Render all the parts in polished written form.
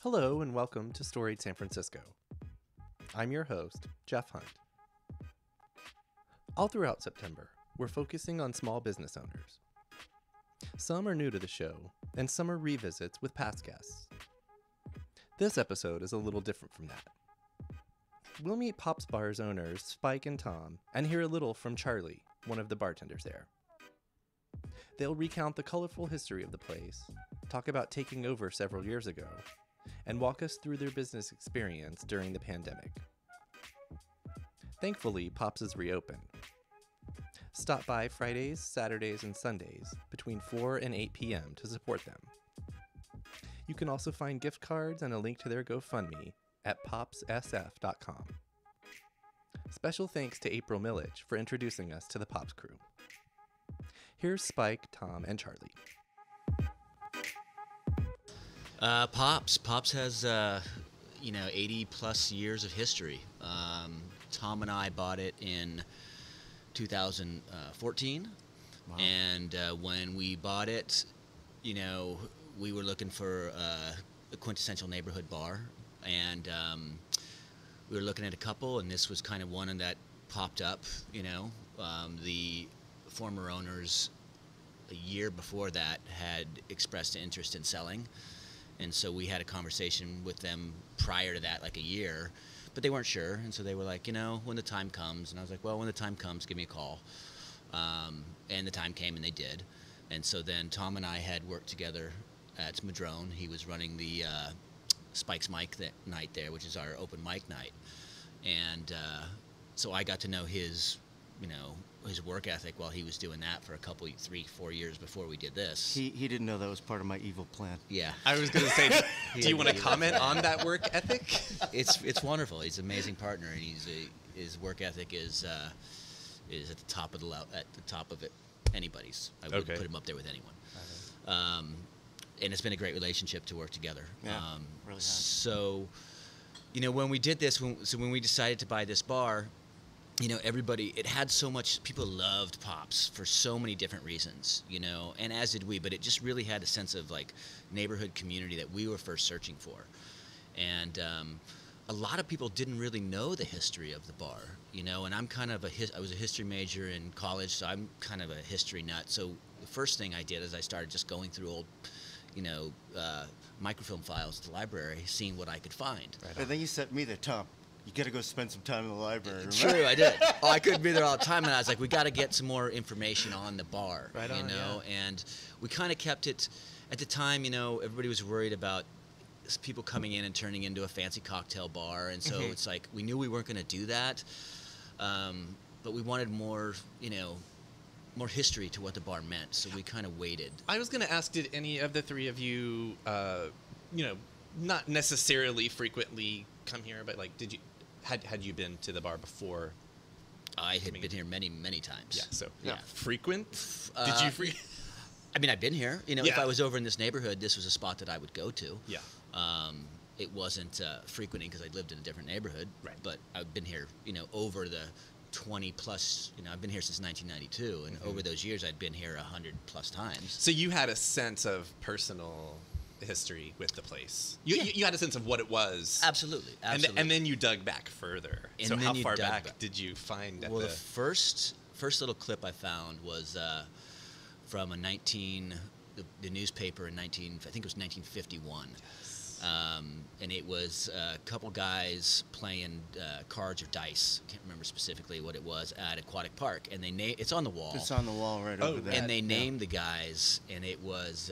Hello and welcome to Storied San Francisco. I'm your host, Jeff Hunt. All throughout September, we're focusing on small business owners. Some are new to the show, and some are revisits with past guests. This episode is a little different from that. We'll meet Pop's Bar's owners, Spike and Tom, and hear a little from Charlie, one of the bartenders there. They'll recount the colorful history of the place, talk about taking over several years ago, and walk us through their business experience during the pandemic. Thankfully, Pop's is reopened. Stop by Fridays, Saturdays, and Sundays between 4 and 8 p.m. to support them. You can also find gift cards and a link to their GoFundMe at popssf.com. Special thanks to April Millich for introducing us to the Pops crew. Here's Spike, Tom, and Charlie. Pops has 80 plus years of history. Tom and I bought it in 2014. Wow. And when we bought it, we were looking for a quintessential neighborhood bar, and we were looking at a couple, and this was kind of one that popped up. The former owners a year before that had expressed interest in selling. And so we had a conversation with them prior to that, like a year, but they weren't sure. And so they were like, when the time comes. And I was like, well, when the time comes, give me a call. And the time came, and they did. And so then Tom and I had worked together at Madrone. He was running the Spike's Mic night there, which is our open mic night. And so I got to know his work ethic while he was doing that for a couple, 3-4 years before we did this. He didn't know that was part of my evil plan. Yeah. I was going to say, do you want to comment on that work ethic? It's wonderful. He's an amazing partner, and his work ethic is at the top of anybody's. I would put him up there with anyone. And it's been a great relationship to work together. Yeah, really has. So, when we did this, when we decided to buy this bar, everybody, it had so much, people loved Pops for so many different reasons, and as did we, but it just really had a sense of like neighborhood community that we were first searching for. And a lot of people didn't really know the history of the bar, and I'm kind of I was a history major in college, so I'm kind of a history nut. So the first thing I did is I started just going through old, microfilm files at the library, seeing what I could find. Right. And then you sent me the Tom. You got to go spend some time in the library. Right? True, I did. Oh, I couldn't be there all the time, and I was like, we got to get some more information on the bar, Yeah. And we kind of kept it. At the time, everybody was worried about people coming in and turning into a fancy cocktail bar, and so it's like we knew we weren't going to do that, but we wanted more, more history to what the bar meant, so we kind of waited. I was going to ask, did any of the three of you, not necessarily frequently come here, but like, did you? Had you been to the bar before? I had been here many, many times. Yeah, so yeah. Frequent? Did you I mean, I've been here. If I was over in this neighborhood, this was a spot that I would go to. Yeah. It wasn't frequenting because I lived in a different neighborhood. Right. But I've been here, over the 20 plus, I've been here since 1992. And over those years, I'd been here 100 plus times. So you had a sense of personal history with the place. You had a sense of what it was. Absolutely. And then you dug back further. And so then how you far dug back did you find? The first little clip I found was from the newspaper in I think it was 1951. Yes. And it was a couple guys playing cards or dice. I can't remember specifically what it was at Aquatic Park, and it's on the wall. It's on the wall right over there. And they named the guys, and it was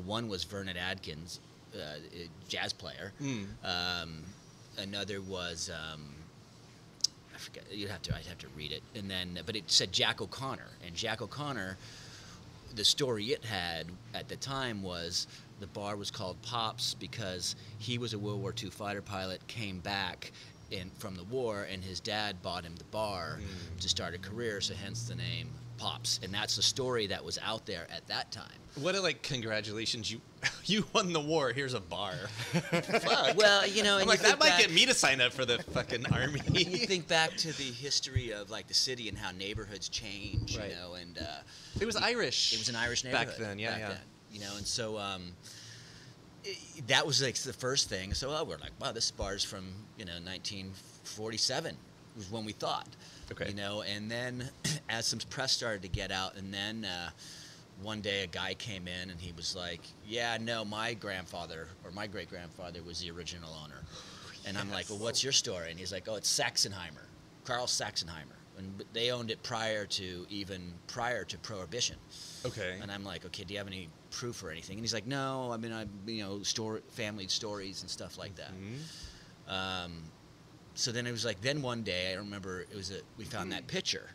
one was Vernon Adkins, a jazz player. Another was I forget. I'd have to read it, and then but it said Jack O'Connor, and Jack O'Connor. The story it had at the time was the bar was called Pops because he was a World War II fighter pilot, came back from the war, and his dad bought him the bar to start a career, so hence the name Pops. And that's the story that was out there at that time. What congratulations, you won the war, here's a bar. Fuck. Well, I'm like, that might get me to sign up for the fucking army. You think back to the history of the city and how neighborhoods change, right. And it was Irish. It was an Irish neighborhood back then, yeah. And so that was like the first thing. So we're like, wow, this bar's from 1947 was when we thought. Okay. And then as some press started to get out, and then one day a guy came in and he was like, yeah, no, my grandfather or my great grandfather was the original owner. And I'm like, well, what's your story? And he's like, oh, it's Saxenheimer, Carl Saxenheimer. And they owned it prior to Prohibition. Okay. And I'm like, okay, do you have any proof or anything? And he's like, no, I mean, family stories and stuff like that. So then it was like, then one day, I remember we found that picture.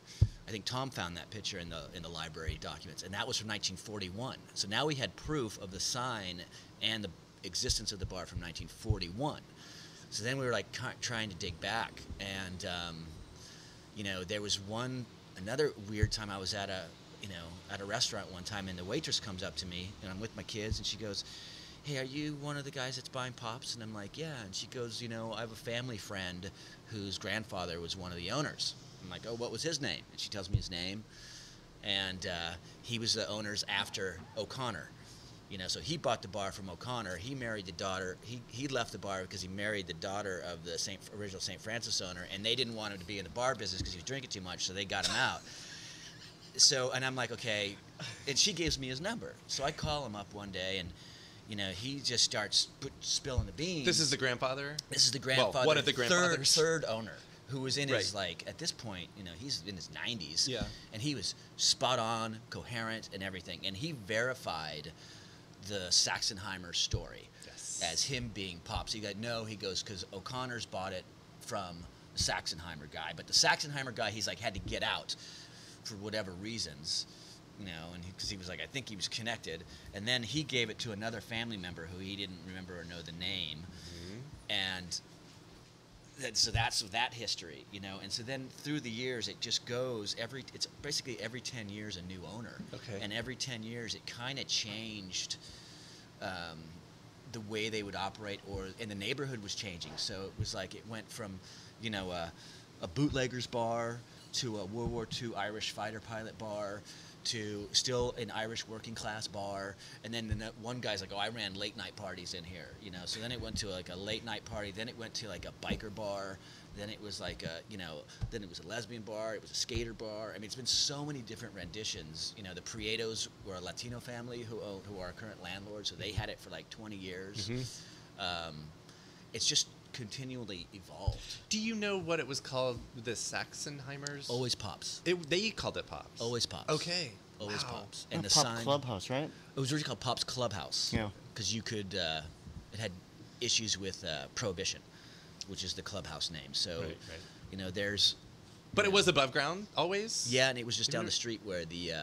I think Tom found that picture in the library documents, and that was from 1941. So now we had proof of the sign and the existence of the bar from 1941. So then we were like trying to dig back, and there was another weird time. I was at a restaurant one time, and the waitress comes up to me, and I'm with my kids, and she goes, hey, are you one of the guys that's buying Pops? And I'm like, yeah. And she goes, I have a family friend whose grandfather was one of the owners. I'm like, oh, what was his name? And she tells me his name, and he was the owners after O'Connor. So he bought the bar from O'Connor. He married the daughter. He left the bar because he married the daughter of the original St. Francis owner, and they didn't want him to be in the bar business because he was drinking too much, so they got him out. So, and I'm like, okay. And she gives me his number. So I call him up one day, and he just starts spilling the beans. This is the grandfather? This is the grandfather. Well, one of the grandfathers. Third owner, who was in his, Right. at this point, he's in his 90s. Yeah. And he was spot on, coherent, and everything. And he verified the Saxenheimer story as him being Pops. He goes, because O'Connor's bought it from the Saxenheimer guy. But the Saxenheimer guy, he's like, had to get out for whatever reasons. And because he was like, I think he was connected, and then he gave it to another family member who he didn't remember or know the name, and so that's that history, And so then through the years, it just goes it's basically every 10 years a new owner, and every 10 years it kind of changed the way they would operate, and the neighborhood was changing. So it was like it went from, a bootlegger's bar to a World War II Irish fighter pilot bar, to still an Irish working class bar, and then one guy's like, oh, I ran late night parties in here, So then it went to like a late night party, then it went to like a biker bar, then it was like then it was a lesbian bar, it was a skater bar. I mean, it's been so many different renditions. The Prietos were a Latino family who are our current landlords, so they had it for like 20 years. It's just continually evolved. Do you know what it was called? The Saxenheimers? Always Pops. They called it Pops. Always Pops. Okay. Always Wow. Pops. And the Pop sign. Clubhouse, right? It was originally called Pop's Clubhouse. Yeah. Because you could, it had issues with Prohibition, which is the clubhouse name. So, Right. There's. But it was above ground always? Yeah, and it was just down the street where the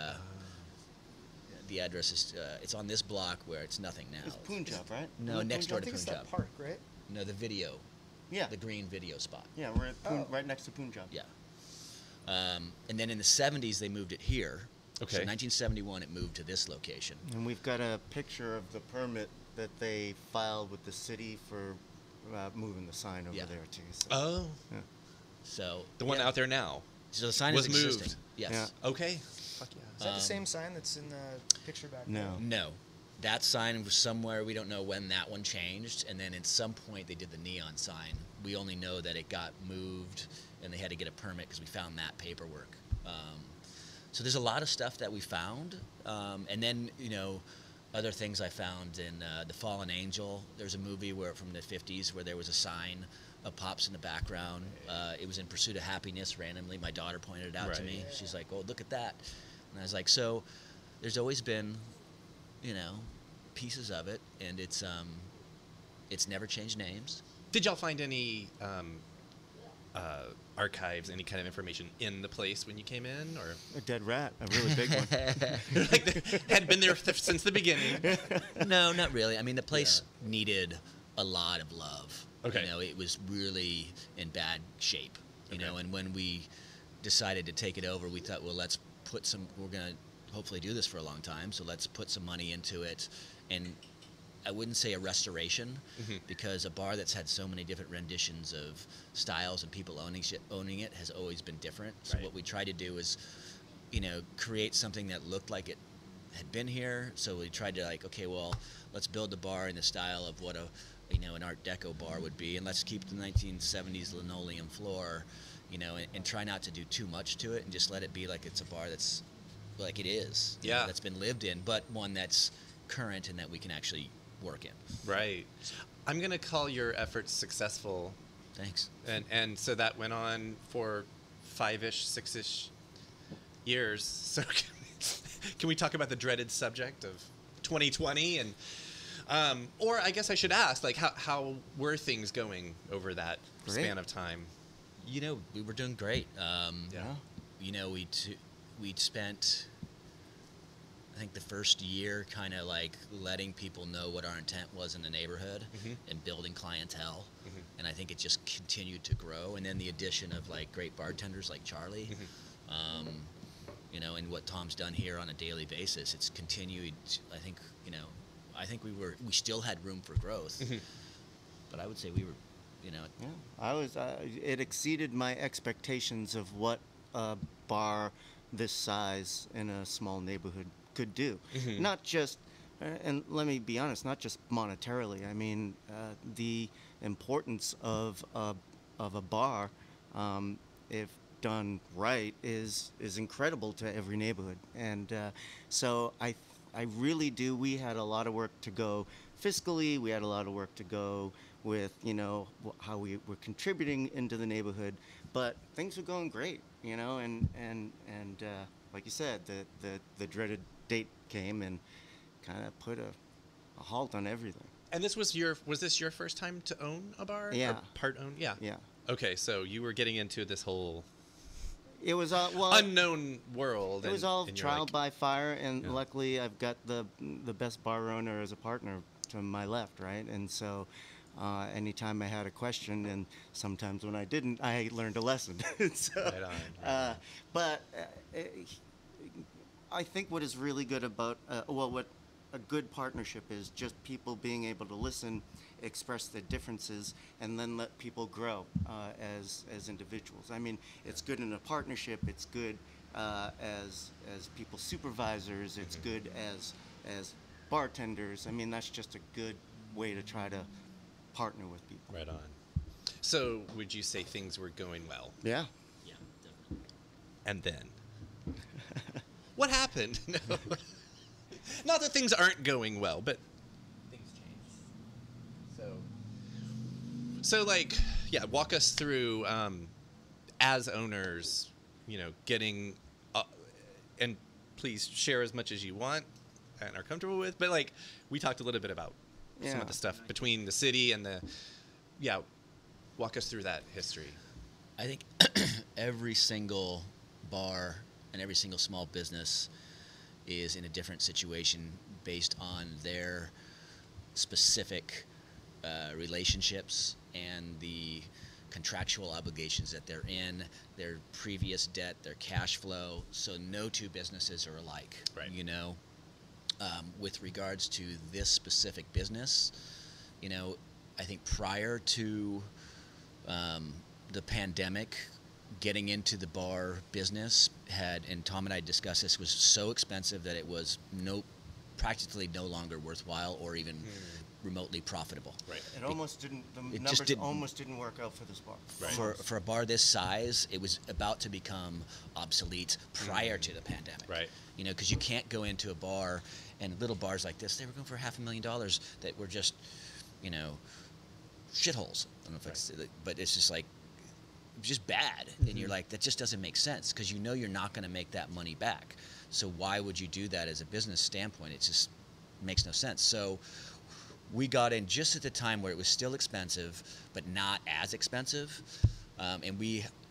address is. It's on this block where it's nothing now. It's Punjab, right? No, Isn't it next door I to think it's Punjab. that park, right? No, the video. Yeah. The green video spot. Yeah, we're at Oh. right next to Punjab. Yeah. And then in the 70s, they moved it here. Okay. So 1971, it moved to this location. And we've got a picture of the permit that they filed with the city for moving the sign over Yeah. there too. So. Oh. Yeah. So The one out there now. So the sign was is existing. moved. Yes. Yeah. Okay. Fuck yeah. Is that the same sign that's in the picture back No. there? No. That sign was somewhere, we don't know when that one changed, and then at some point they did the neon sign. We only know that it got moved, and they had to get a permit because we found that paperwork. So there's a lot of stuff that we found, and then, other things I found in The Fallen Angel. There's a movie from the 50s where there was a sign of Pops in the background. It was in Pursuit of Happiness randomly. My daughter pointed it out to Right. me. She's like, oh, look at that. And I was like, so there's always been, pieces of it, and it's never changed names. Did y'all find any archives, any kind of information in the place when you came in, or A dead rat, a really big one. like had been there since the beginning? No, not really. I mean, the place needed a lot of love. Okay. It was really in bad shape. Okay. And when we decided to take it over, we thought, well, we're going to hopefully do this for a long time, so let's put some money into it. And I wouldn't say a restoration, because a bar that's had so many different renditions of styles and people owning it has always been different. So Right. what we tried to do is, create something that looked like it had been here. So we tried to like, okay, well, let's build the bar in the style of what an Art Deco bar would be, and let's keep the 1970s linoleum floor, and try not to do too much to it, and just let it be like it's a bar that's like it is, that's been lived in, but one that's current and that we can actually work in. Right. I'm gonna call your efforts successful. Thanks. And so that went on for 5-ish, 6-ish years. So can we talk about the dreaded subject of 2020? And or I guess I should ask, like, how were things going over that span of time? We were doing great. Yeah. We'd spent, I think, the first year kind of like letting people know what our intent was in the neighborhood and building clientele. And I think it just continued to grow. And then the addition of like great bartenders like Charlie, and what Tom's done here on a daily basis, it's continued. I think we still had room for growth, but I would say we were, it exceeded my expectations of what a bar this size in a small neighborhood could do. Not just, and let me be honest, not just monetarily. I mean, the importance of a bar, if done right, is incredible to every neighborhood. And so I really do. We had a lot of work to go fiscally. We had a lot of work to go with how we were contributing into the neighborhood, but things were going great. And like you said, the dreaded date came and kind of put a halt on everything. And was this your first time to own a bar? Yeah. Or part own? Yeah. Yeah. Okay, so you were getting into this whole It was unknown world. It was all trial like, by fire, and luckily I've got the best bar owner as a partner to my left, right? And so anytime I had a question, and sometimes when I didn't, I learned a lesson. So, right on. But I think what is really good about what a good partnership is just people being able to listen, express their differences, and then let people grow as individuals. I mean, it's good in a partnership. It's good as people supervisors. It's good as bartenders. I mean, that's just a good way to try to partner with people. Right on. So, would you say things were going well? Yeah. Yeah, definitely. And then, what happened? No. Not that things aren't going well, but things change. So like, walk us through as owners, getting, and please share as much as you want and are comfortable with. But like, we talked a little bit about some of the stuff between the city and walk us through that history. I think every single bar and every single small business is in a different situation based on their specific relationships and the contractual obligations that they're in, their previous debt, their cash flow. So no two businesses are alike. Right. With regards to this specific business, I think prior to the pandemic, getting into the bar business and Tom and I discussed this, was so expensive that it was practically no longer worthwhile or even remotely profitable. Right. It almost didn't. The it numbers just didn't, almost didn't work out for this bar. Right. For a bar this size, it was about to become obsolete prior to the pandemic. Right. Because you can't go into a bar, and little bars like this, they were going for $500,000 that were just, shitholes. I don't know if but it's just like, just bad. And you're like, that just doesn't make sense, because you're not going to make that money back. So why would you do that as a business standpoint? It just makes no sense. So we got in just at the time where it was still expensive, but not as expensive. And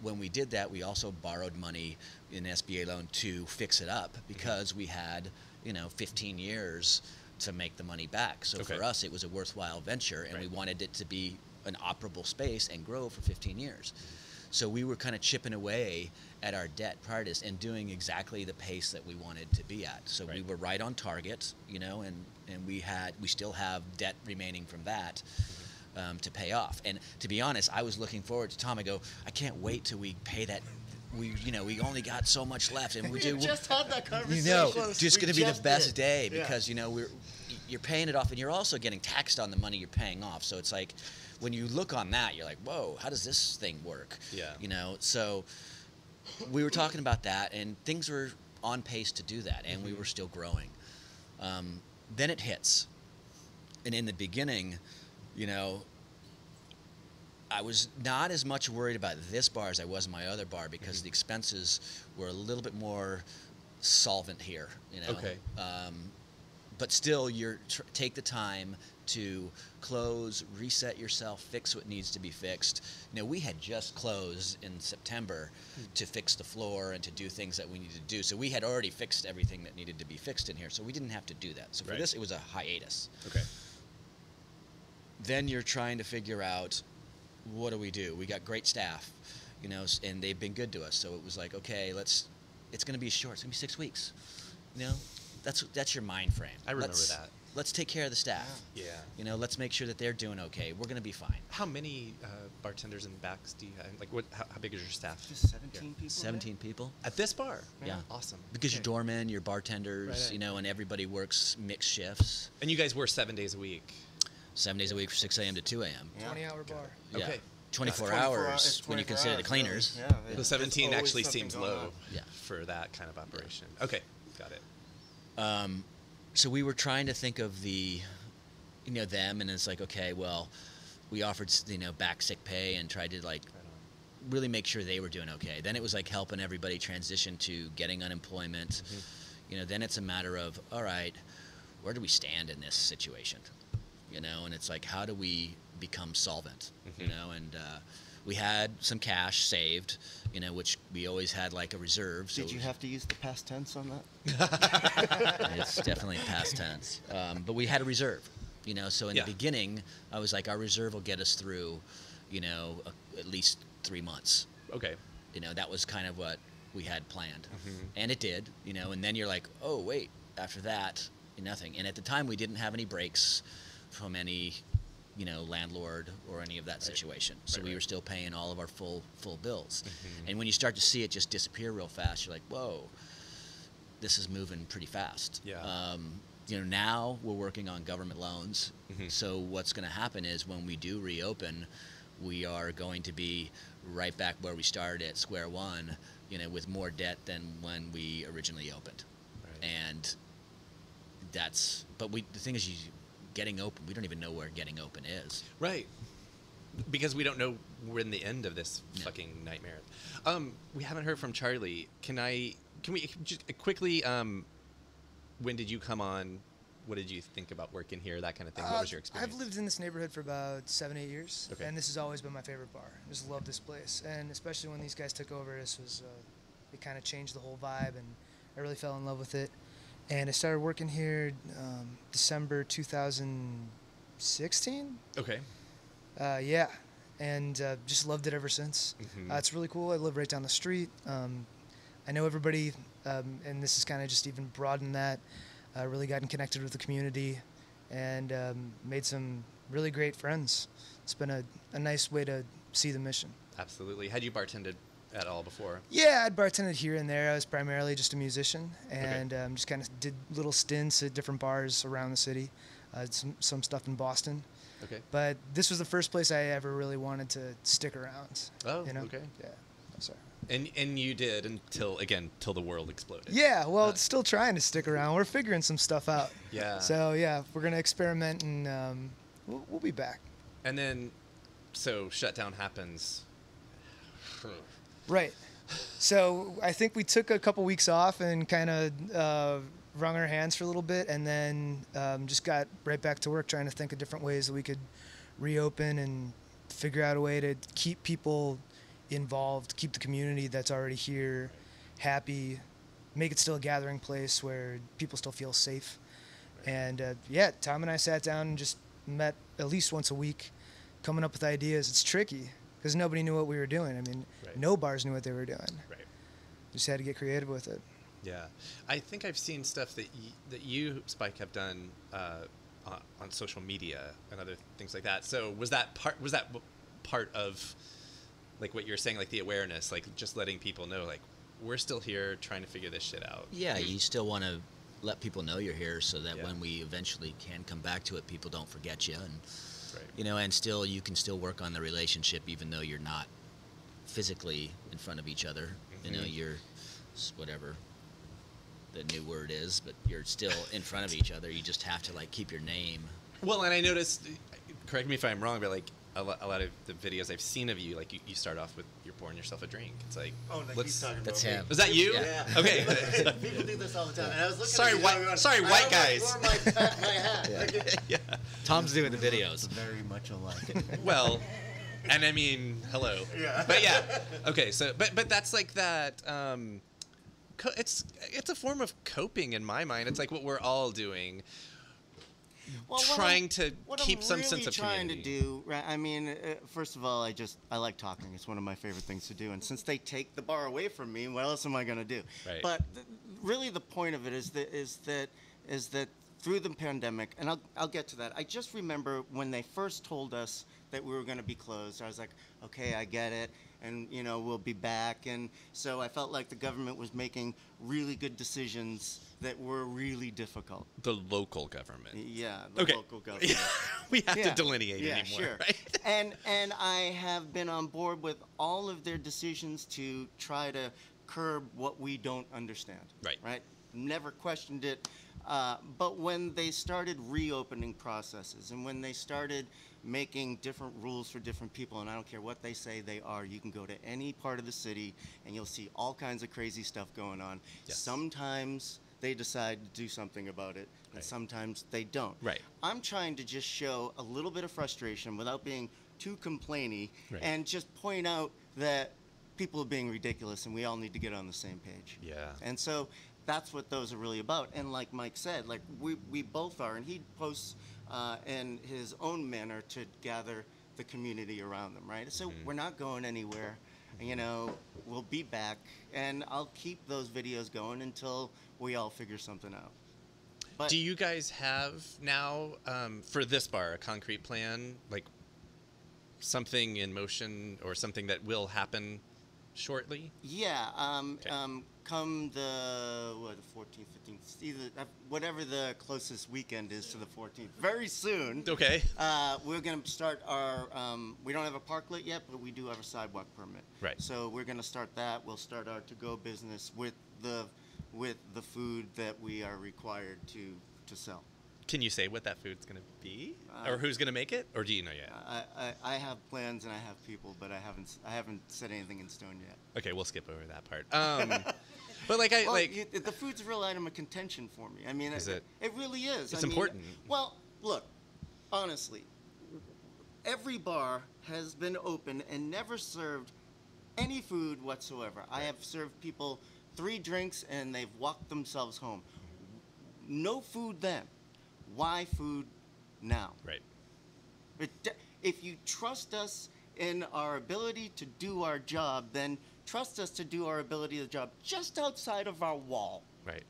when we did that, we also borrowed money in SBA loan to fix it up, because we had 15 years to make the money back. So for us, it was a worthwhile venture, and we wanted it to be an operable space and grow for 15 years. So we were kind of chipping away at our debt prior to this and doing exactly the pace that we wanted to be at. So we were right on target, and we still have debt remaining from that to pay off. And to be honest, I was looking forward to Tom. I go, I can't wait till we pay that we only got so much left, and we do. just had that conversation. Just going to be the best day Yeah. because you're paying it off, and you're also getting taxed on the money you're paying off. So it's like when you look on that, you're like, whoa, how does this thing work? Yeah. So we were talking about that, and things were on pace to do that, and we were still growing. Then it hits, and in the beginning, I was not as much worried about this bar as I was my other bar because the expenses were a little bit more solvent here. Okay. But still, take the time to close, reset yourself, fix what needs to be fixed. We had just closed in September to fix the floor and to do things that we needed to do. So we had already fixed everything that needed to be fixed in here. So we didn't have to do that. So for this, it was a hiatus. Okay. Then you're trying to figure out, what do? We got great staff, and they've been good to us. So it was like, okay, it's going to be short. It's going to be 6 weeks. That's your mind frame. I remember that. Let's take care of the staff. Yeah. Let's make sure that they're doing okay. We're going to be fine. How many bartenders and backs do you have? Like, how big is your staff? Just 17 people. 17 people. At this bar? Yeah. Awesome. Because Okay. your doormen, your bartenders, Right. and everybody works mixed shifts. And you guys were 7 days a week? 7 days a week from 6 a.m. to 2 a.m. Yeah. 20-hour bar. Yeah. Okay. 24 It's hours when you 24 consider the hours, cleaners. really. Yeah. The There's 17 always actually something seems going low on. Yeah. for that kind of operation. Okay, got it. So we were trying to think of them, and it's like, okay, well, we offered, back sick pay and tried to really make sure they were doing okay. Then it was like helping everybody transition to getting unemployment. Then it's a matter of, all right, where do we stand in this situation? And it's like, how do we become solvent? And we had some cash saved, which we always had like a reserve. So Did you have to use the past tense on that? It's definitely past tense. But we had a reserve, so in the beginning, I was like, our reserve will get us through, at least 3 months. Okay. That was kind of what we had planned. And it did, and then you're like, oh, wait, after that, nothing. And at the time, we didn't have any breaks from any, landlord or any of that situation. So we were still paying all of our full bills. And when you start to see it just disappear real fast, you're like, whoa, this is moving pretty fast. Yeah. Now we're working on government loans. So what's going to happen is when we do reopen, we are going to be right back where we started at square one, with more debt than when we originally opened. Right. And the thing is, getting open, we don't even know where getting open is. Right. Because we don't know when the end of this fucking nightmare. We haven't heard from Charlie. Can we just quickly, when did you come on? What did you think about working here? That kind of thing. What was your experience? I've lived in this neighborhood for about 7-8 years, Okay. and this has always been my favorite bar. I just love this place, and especially when these guys took over, it kind of changed the whole vibe, and I really fell in love with it. And I started working here December 2016. Okay. Yeah, and just loved it ever since. It's really cool. I live right down the street. I know everybody, and this has kind of just even broadened that. Really gotten connected with the community and made some really great friends. It's been a nice way to see the mission. Absolutely. Had you bartended at all before? Yeah, I'd bartended here and there. I was primarily just a musician and just kind of did little stints at different bars around the city. Some stuff in Boston. Okay. But this was the first place I ever really wanted to stick around. Oh, okay. Yeah. Oh, sorry. And you did till the world exploded. Yeah, well, it's still trying to stick around. We're figuring some stuff out. Yeah. So, yeah, we're going to experiment, and we'll be back. And then, so shutdown happens. Right. So I think we took a couple weeks off and kind of wrung our hands for a little bit, and then just got right back to work trying to think of different ways that we could reopen and figure out a way to keep people involved, keep the community that's already here happy, make it still a gathering place where people still feel safe. And Tom and I sat down and just met at least once a week, coming up with ideas. It's tricky because nobody knew what we were doing. I mean, no bars knew what they were doing. Right. Just had to get creative with it. Yeah, I think I've seen stuff that you, Spike, have done on social media and other things like that. So was that part of like what you're saying, like the awareness, like just letting people know, like we're still here trying to figure this shit out. Yeah, you still want to let people know you're here so that Yeah. when we eventually can come back to it, people don't forget you, and Right. you know, and still you can still work on the relationship even though you're not physically in front of each other. You know, you're whatever the new word is, but you're still in front of each other. You just have to like keep your name. Well, and I noticed, correct me if I'm wrong, but like a lot of the videos I've seen of you, like you start off with you're pouring yourself a drink. It's like, Oh, like let's- he's talking That's about me. him. was that you? Yeah. Okay. People do this all the time. And I was looking Sorry, at you white- going, sorry, I white almost guys. wore my hat. Yeah. Like, Yeah. Tom's doing the videos. very much alike. Well, and I mean, hello. Yeah. But yeah. Okay. So, but that's like that. It's a form of coping in my mind. It's like what we're all doing. Well, Trying to what keep I'm some really sense of trying community. to do, right? I mean, first of all, I like talking. It's one of my favorite things to do. And since they take the bar away from me, what else am I going to do? Right. But really, the point of it is that through the pandemic, and I'll get to that. I just remember when they first told us that we were going to be closed. I was like, okay, I get it, and you know, we'll be back. And so I felt like the government was making really good decisions that were really difficult. The local government. Yeah, the Okay. local government. We have to Yeah. delineate Yeah, anymore, sure. right? And I have been on board with all of their decisions to try to curb what we don't understand. Right. Right. Never questioned it. But when they started reopening processes and when they started making different rules for different people, and I don't care what they say they are, you can go to any part of the city and you'll see all kinds of crazy stuff going on. Yes. Sometimes they decide to do something about it, and Right. sometimes they don't. Right. I'm trying to just show a little bit of frustration without being too complainy, Right. and just point out that people are being ridiculous and we all need to get on the same page. Yeah. And so that's what those are really about. And like Mike said, like we both are, and he posts in his own manner to gather the community around them, right? So we're not going anywhere. You know, we'll be back, and I'll keep those videos going until we all figure something out. But Do you guys have now for this bar a concrete plan, like something in motion or something that will happen shortly? yeah, Okay. come the 14th, 15th, either whatever the closest weekend is to the 14th. Very soon. Okay. We're going to start our, we don't have a parklet yet, but we do have a sidewalk permit. Right. So we're going to start that. We'll start our to-go business with the food that we are required to sell. Can you say what that food's going to be, or who's going to make it, or do you know yet? I have plans and I have people, but I haven't set anything in stone yet. Okay, we'll skip over that part. But like Well, like the food's a real item of contention for me. I mean, Is it? It really is. It's I mean, important. Well, look, honestly, every bar has been open and never served any food whatsoever. I have served people 3 drinks and they've walked themselves home. No food then. Why food now? right. If you trust us in our ability to do our job, then trust us to do our ability to the job just outside of our wall. Right.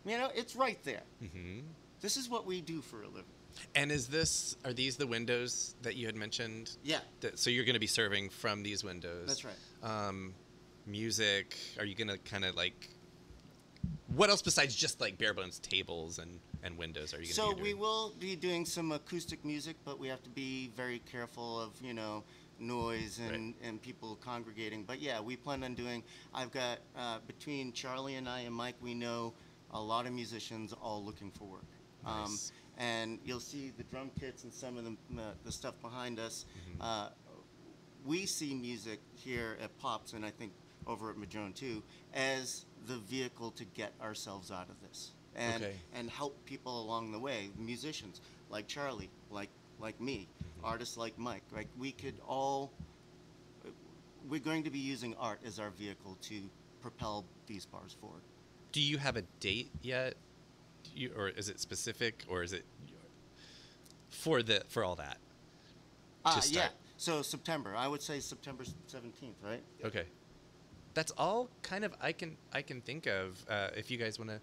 You know, it's right there. Mm-hmm. This is what we do for a living. And are these the windows that you had mentioned? Yeah. So you're going to be serving from these windows. That's right. Music. Are you going to kind of like? What else besides just like bare bones tables and windows are you going to So be doing? we will be doing some acoustic music, but we have to be very careful of, you know, noise and people congregating. But yeah, we plan on doing, I've got, between Charlie and I and Mike, we know a lot of musicians all looking for work. Nice. And you'll see the drum kits and some of the stuff behind us. Mm-hmm. We see music here at Pops, and I think over at Madrone too, as the vehicle to get ourselves out of this and help people along the way. Musicians like Charlie, like me, artists like Mike. Like we're going to be using art as our vehicle to propel these bars forward. Do you have a date yet? Or is it specific, or is it for all that? To Yeah. start? So September, I would say September 17th, right? Okay. That's all kind of I can think of. If you guys want to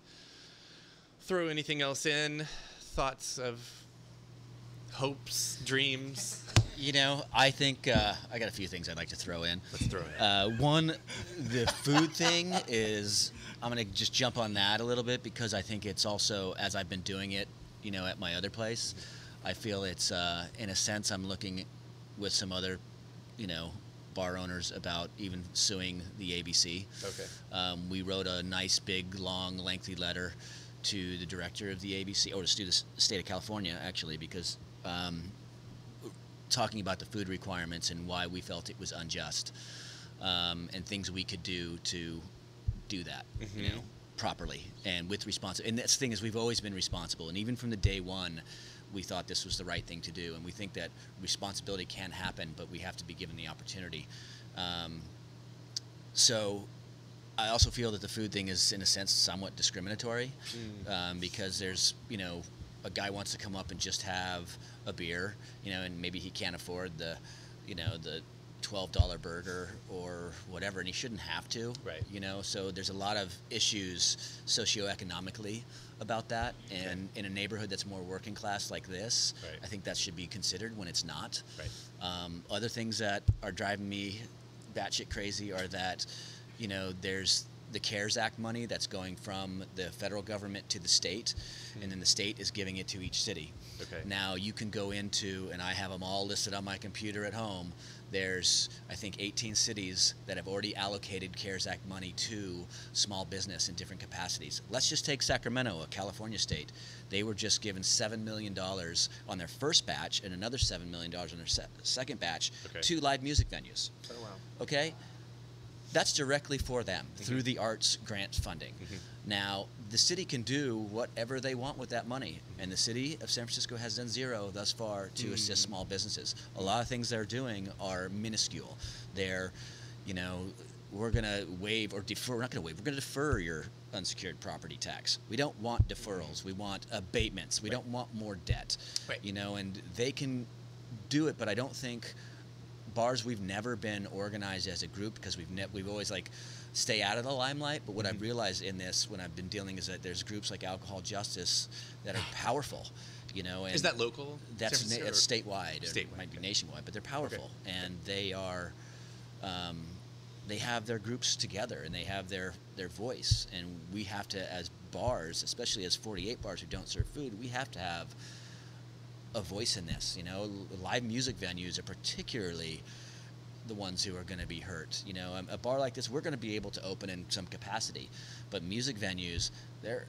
throw anything else in, thoughts of hopes, dreams. You know, I think I got a few things I'd like to throw in. Let's throw it. One, the food thing is, I'm going to just jump on that a little bit because I think it's also, as I've been doing it, you know, at my other place, I feel it's, in a sense, I'm looking with some other, you know, bar owners about even suing the ABC. Okay. We wrote a nice, big, long, lengthy letter to the director of the ABC, or to the state of California, actually, because talking about the food requirements and why we felt it was unjust, and things we could do to do that, you know, properly and with responsibility. And that's the thing is, we've always been responsible, and even from the day one, we thought this was the right thing to do. And we think that responsibility can happen, but we have to be given the opportunity. So I also feel that the food thing is, in a sense, somewhat discriminatory, because there's, you know, a guy wants to come up and just have a beer, you know, and maybe he can't afford the, you know, the $12 burger or whatever, and he shouldn't have to, Right. you know. So there's a lot of issues socioeconomically about that, and in a neighborhood that's more working class like this, Right. I think that should be considered when it's not. Right. Other things that are driving me batshit crazy are that, you know, there's the CARES Act money that's going from the federal government to the state, and then the state is giving it to each city. Okay. Now you can go into, and I have them all listed on my computer at home, there's, I think, 18 cities that have already allocated CARES Act money to small business in different capacities. Let's just take Sacramento, a California state. They were just given $7 million on their first batch and another $7 million on their second batch to live music venues. Oh, wow. Okay? That's directly for them through the arts grant funding. Now, the city can do whatever they want with that money, and the city of San Francisco has done zero thus far to assist small businesses. A lot of things they're doing are minuscule. They're, you know, we're going to waive or defer, we're not going to waive, we're going to defer your unsecured property tax. We don't want deferrals. We want abatements. We don't want more debt. Right. You know, and they can do it, but I don't think bars, we've never been organized as a group because we've always like stay out of the limelight. But what I've realized in this when I've been dealing is that there's groups like Alcohol Justice that are powerful, you know. And Is that local? that's San Francisco, it's statewide. It Statewide, might be okay. nationwide, but they're powerful, and they are they have their groups together and they have their voice, and we have to, as bars, especially as 48 bars who don't serve food, we have to have a voice in this. You know, live music venues are particularly the ones who are going to be hurt. You know, a bar like this, we're going to be able to open in some capacity, but music venues, they're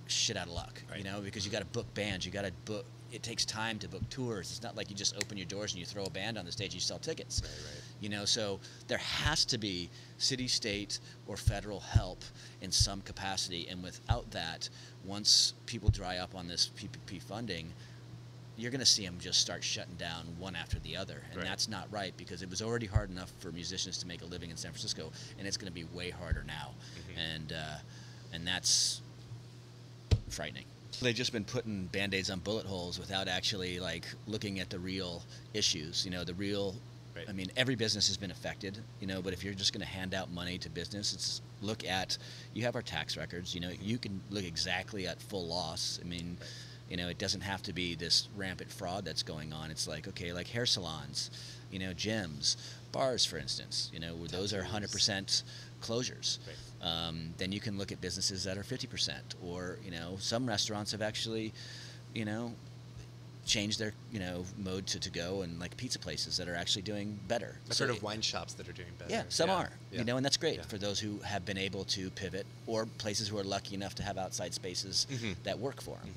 shit out of luck. Right. You know, because you got to book bands, you got to book. It takes time to book tours. It's not like you just open your doors and you throw a band on the stage and you sell tickets. Right. You know, so there has to be city, state, or federal help in some capacity, and without that, once people dry up on this PPP funding, you're going to see them just start shutting down one after the other, and Right. that's not right, because it was already hard enough for musicians to make a living in San Francisco, and it's going to be way harder now, and that's frightening. They've just been putting Band-Aids on bullet holes without actually like looking at the real issues. You know, the real. Right. I mean, every business has been affected. You know, but if you're just going to hand out money to business, it's look at. You have our tax records. You know, you can look exactly at full loss. I mean. Right. You know, it doesn't have to be this rampant fraud that's going on. It's like, okay, like hair salons, you know, gyms, bars, for instance, you know, where those are 100% closures. Right. Then you can look at businesses that are 50%, or, you know, some restaurants have actually, you know, changed their, you know, mode to go, and like pizza places that are actually doing better. I've heard of wine shops that are doing better. Yeah, some are, Yeah. you know, and that's great Yeah. for those who have been able to pivot, or places who are lucky enough to have outside spaces that work for them.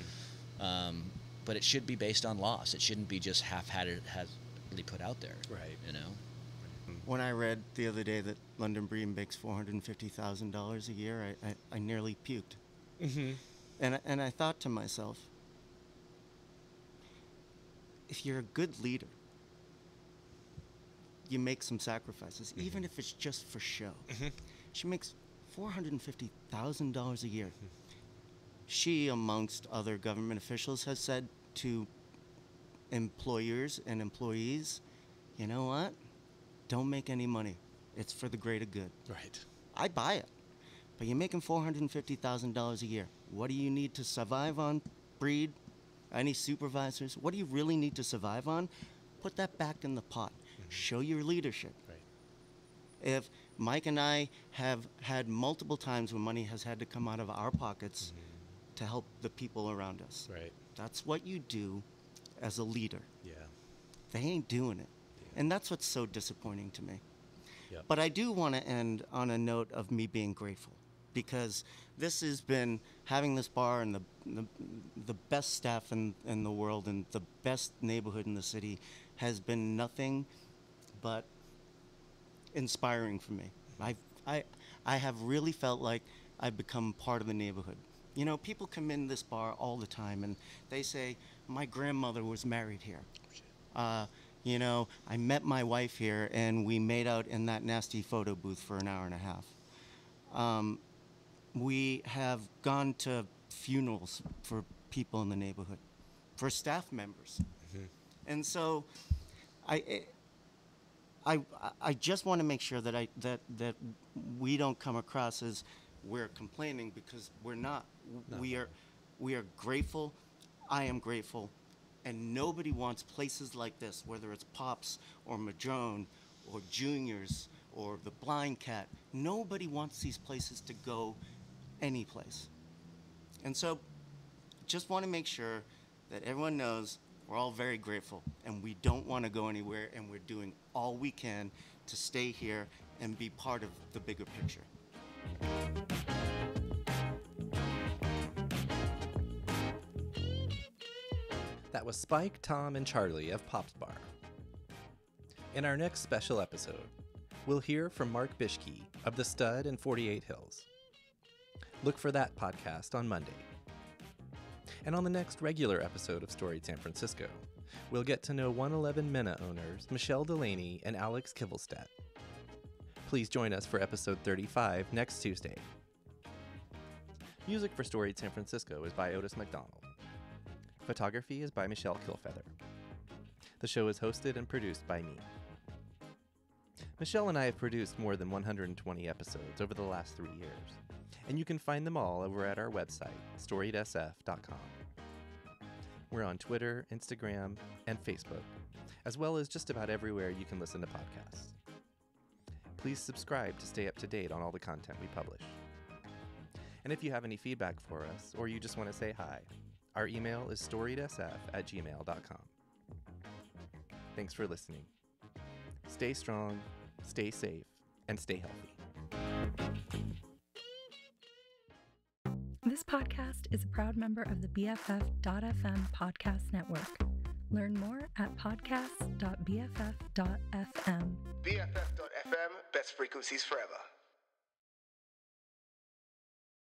But it should be based on loss. It shouldn't be just half-heartedly put out there. Right. You know. When I read the other day that London Bream makes $450,000 a year, I nearly puked. And I thought to myself, if you're a good leader, you make some sacrifices, even if it's just for show. She makes $450,000 a year. She, amongst other government officials, has said to employers and employees, you know what? Don't make any money. It's for the greater good. Right. I buy it. But you're making $450,000 a year. What do you need to survive on, Breed? Any supervisors? What do you really need to survive on? put that back in the pot. Show your leadership. Right. If Mike and I have had multiple times when money has had to come out of our pockets to help the people around us. Right. That's what you do as a leader. Yeah. They ain't doing it. Yeah. And that's what's so disappointing to me. Yep. But I do want to end on a note of me being grateful, because this has been, having this bar and the best staff in the world and the best neighborhood in the city has been nothing but inspiring for me. I have really felt like I've become part of the neighborhood. You know, people come in this bar all the time and they say, my grandmother was married here. You know, I met my wife here and we made out in that nasty photo booth for an hour and a half. We have gone to funerals for people in the neighborhood, for staff members. And so I just want to make sure that that we don't come across as we're complaining, because we're not. No. We are grateful. I am grateful. And nobody wants places like this, whether it's Pops or Madrone or Juniors or the Blind Cat. Nobody wants these places to go any place. And so just want to make sure that everyone knows we're all very grateful and we don't want to go anywhere, and we're doing all we can to stay here and be part of the bigger picture. That was Spike, Tom, and Charlie of Pop's Bar. In our next special episode, we'll hear from Mark Bishke of The Stud in 48 Hills. Look for that podcast on Monday. And on the next regular episode of Storied San Francisco, we'll get to know 111 Mena owners Michelle Delaney and Alex Kivelstedt. Please join us for episode 35 next Tuesday. Music for Storied San Francisco is by Otis McDonald. Photography is by Michelle Kilfeather. The show is hosted and produced by me. Michelle and I have produced more than 120 episodes over the last 3 years, and you can find them all over at our website, storiedsf.com. We're on Twitter, Instagram, and Facebook, as well as just about everywhere you can listen to podcasts. Please subscribe to stay up to date on all the content we publish. And if you have any feedback for us, or you just want to say hi, our email is storiedsf@gmail.com. Thanks for listening. Stay strong, stay safe, and stay healthy. This podcast is a proud member of the BFF.FM podcast network. Learn more at podcast.bff.fm. BFF.FM, best frequencies forever.